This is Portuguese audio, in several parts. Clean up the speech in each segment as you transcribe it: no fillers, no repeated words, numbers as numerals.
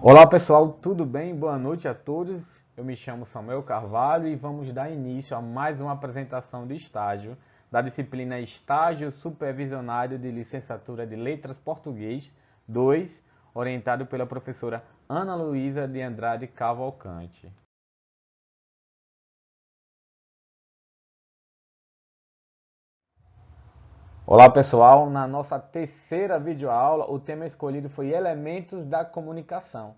Olá pessoal, tudo bem? Boa noite a todos. Eu me chamo Samuel Carvalho e vamos dar início a mais uma apresentação de estágio da disciplina Estágio Supervisionário de Licenciatura de Letras Português 2, orientado pela professora Ana Luísa de Andrade Cavalcante. Olá pessoal, na nossa terceira videoaula, o tema escolhido foi Elementos da Comunicação.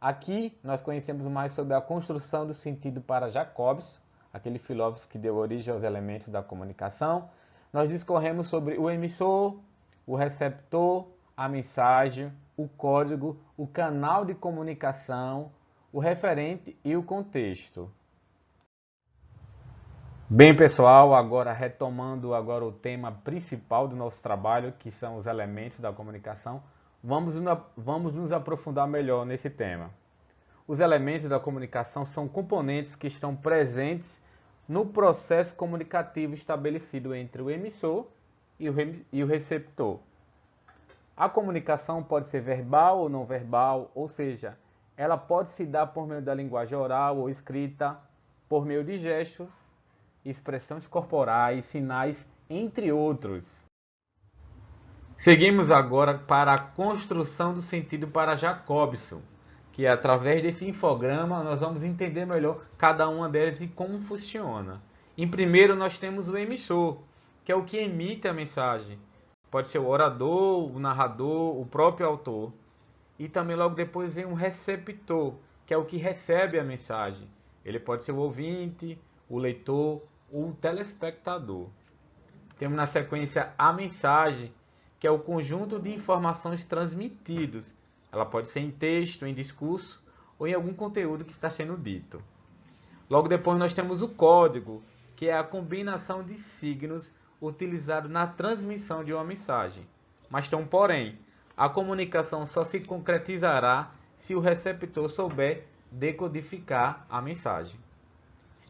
Aqui nós conhecemos mais sobre a construção do sentido para Jacobson, aquele filósofo que deu origem aos elementos da comunicação. Nós discorremos sobre o emissor, o receptor, a mensagem, o código, o canal de comunicação, o referente e o contexto. Bem, pessoal, agora retomando agora o tema principal do nosso trabalho, que são os elementos da comunicação, vamos nos aprofundar melhor nesse tema. Os elementos da comunicação são componentes que estão presentes no processo comunicativo estabelecido entre o emissor e o receptor. A comunicação pode ser verbal ou não verbal, ou seja, ela pode se dar por meio da linguagem oral ou escrita, por meio de gestos, expressões corporais, sinais, entre outros. Seguimos agora para a construção do sentido para Jacobson, que através desse infograma nós vamos entender melhor cada uma delas e como funciona. Em primeiro nós temos o emissor, que é o que emite a mensagem. Pode ser o orador, o narrador, o próprio autor. E também logo depois vem um receptor, que é o que recebe a mensagem. Ele pode ser o ouvinte, o leitor ou o telespectador. Temos na sequência a mensagem, que é o conjunto de informações transmitidas. Ela pode ser em texto, em discurso ou em algum conteúdo que está sendo dito. Logo depois nós temos o código, que é a combinação de signos utilizado na transmissão de uma mensagem. Mas tem um porém, a comunicação só se concretizará se o receptor souber decodificar a mensagem.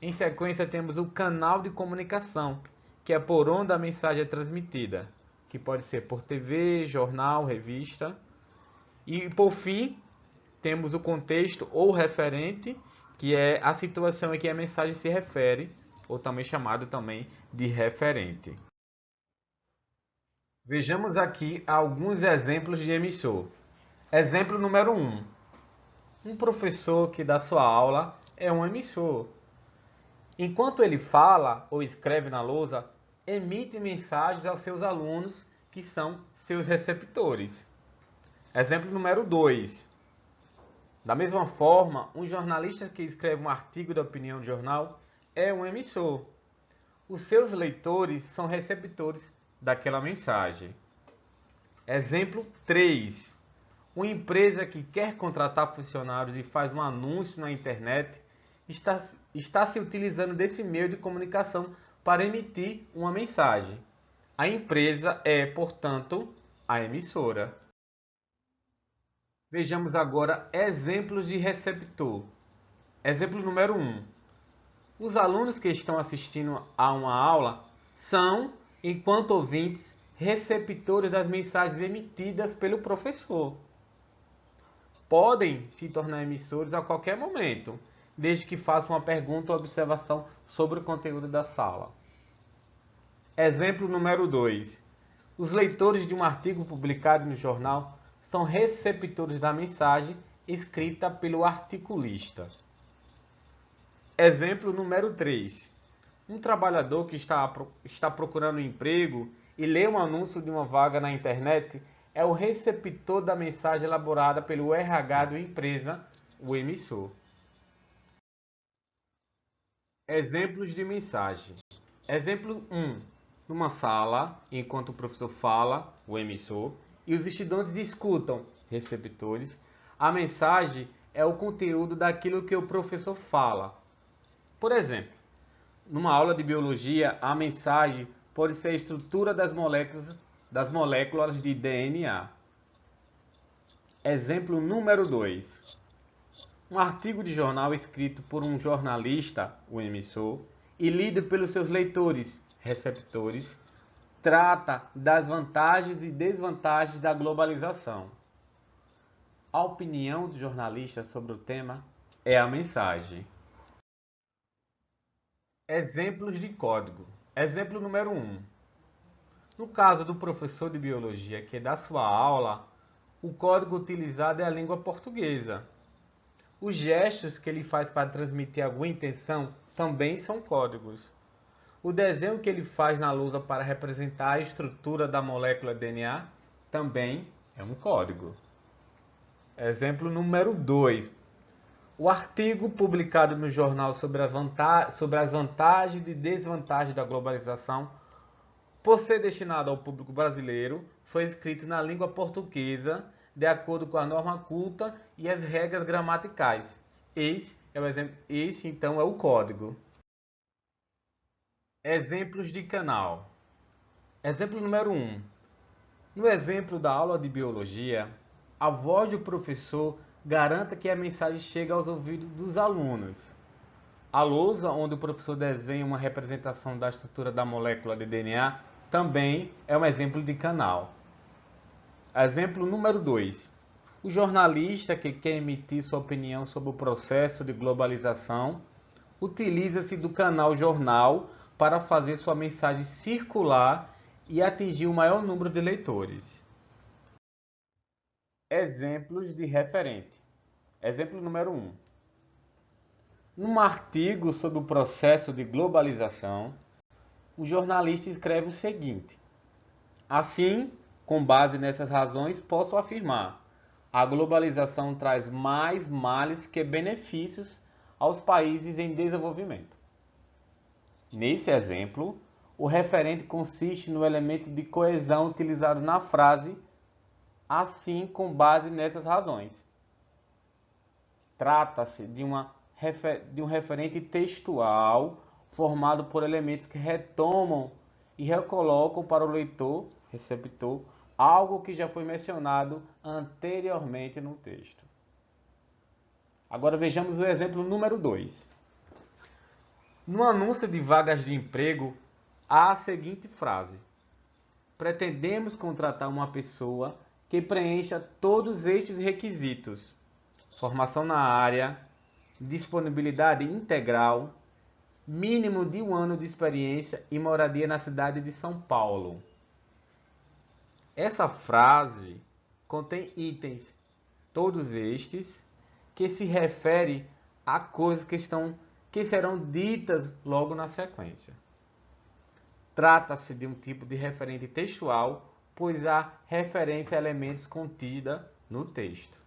Em sequência temos o canal de comunicação, que é por onde a mensagem é transmitida, que pode ser por TV, jornal, revista. E por fim, temos o contexto ou referente, que é a situação em que a mensagem se refere, ou também chamado também de referente. Vejamos aqui alguns exemplos de emissor. Exemplo número 1. Um professor que dá sua aula é um emissor. Enquanto ele fala ou escreve na lousa, emite mensagens aos seus alunos, que são seus receptores. Exemplo número 2. Da mesma forma, um jornalista que escreve um artigo de opinião de jornal é um emissor. Os seus leitores são receptores daquela mensagem. Exemplo 3. Uma empresa que quer contratar funcionários e faz um anúncio na internet está se utilizando desse meio de comunicação para emitir uma mensagem. A empresa é, portanto, a emissora. Vejamos agora exemplos de receptor. Exemplo número 1. Os alunos que estão assistindo a uma aula são, enquanto ouvintes, receptores das mensagens emitidas pelo professor. Podem se tornar emissores a qualquer momento, desde que façam uma pergunta ou observação sobre o conteúdo da sala. Exemplo número 2. Os leitores de um artigo publicado no jornal são receptores da mensagem escrita pelo articulista. Exemplo número 3. Um trabalhador que está procurando um emprego e lê um anúncio de uma vaga na internet é o receptor da mensagem elaborada pelo RH da empresa, o emissor. Exemplos de mensagem. Exemplo 1. Numa sala, enquanto o professor fala, o emissor, e os estudantes escutam, receptores, a mensagem é o conteúdo daquilo que o professor fala. Por exemplo, numa aula de biologia, a mensagem pode ser a estrutura das moléculas de DNA. Exemplo número 2. Um artigo de jornal escrito por um jornalista, o emissor, e lido pelos seus leitores, receptores, trata das vantagens e desvantagens da globalização. A opinião do jornalista sobre o tema é a mensagem. Exemplos de código. Exemplo número 1. No caso do professor de biologia que dá sua aula, o código utilizado é a língua portuguesa. Os gestos que ele faz para transmitir alguma intenção também são códigos. O desenho que ele faz na lousa para representar a estrutura da molécula DNA também é um código. Exemplo número 2. O artigo publicado no jornal sobre as vantagens e desvantagens da globalização, por ser destinado ao público brasileiro, foi escrito na língua portuguesa, de acordo com a norma culta e as regras gramaticais. Esse então é o código. Exemplos de canal. Exemplo número 1. No exemplo da aula de biologia, a voz do professor garanta que a mensagem chegue aos ouvidos dos alunos. A lousa onde o professor desenha uma representação da estrutura da molécula de DNA também é um exemplo de canal. Exemplo número 2. O jornalista que quer emitir sua opinião sobre o processo de globalização utiliza-se do canal jornal para fazer sua mensagem circular e atingir o maior número de leitores. Exemplos de referente. Exemplo número 1. Num artigo sobre o processo de globalização, o jornalista escreve o seguinte: assim, com base nessas razões, posso afirmar: a globalização traz mais males que benefícios aos países em desenvolvimento. Nesse exemplo, o referente consiste no elemento de coesão utilizado na frase assim com base nessas razões. Trata-se de um referente textual formado por elementos que retomam e recolocam para o leitor, receptor, algo que já foi mencionado anteriormente no texto. Agora vejamos o exemplo número 2. No anúncio de vagas de emprego, há a seguinte frase: pretendemos contratar uma pessoa que preencha todos estes requisitos: formação na área, disponibilidade integral, mínimo de 1 ano de experiência e moradia na cidade de São Paulo. Essa frase contém itens, todos estes, que se refere a coisas que serão ditas logo na sequência. Trata-se de um tipo de referente textual, pois há referência a elementos contida no texto.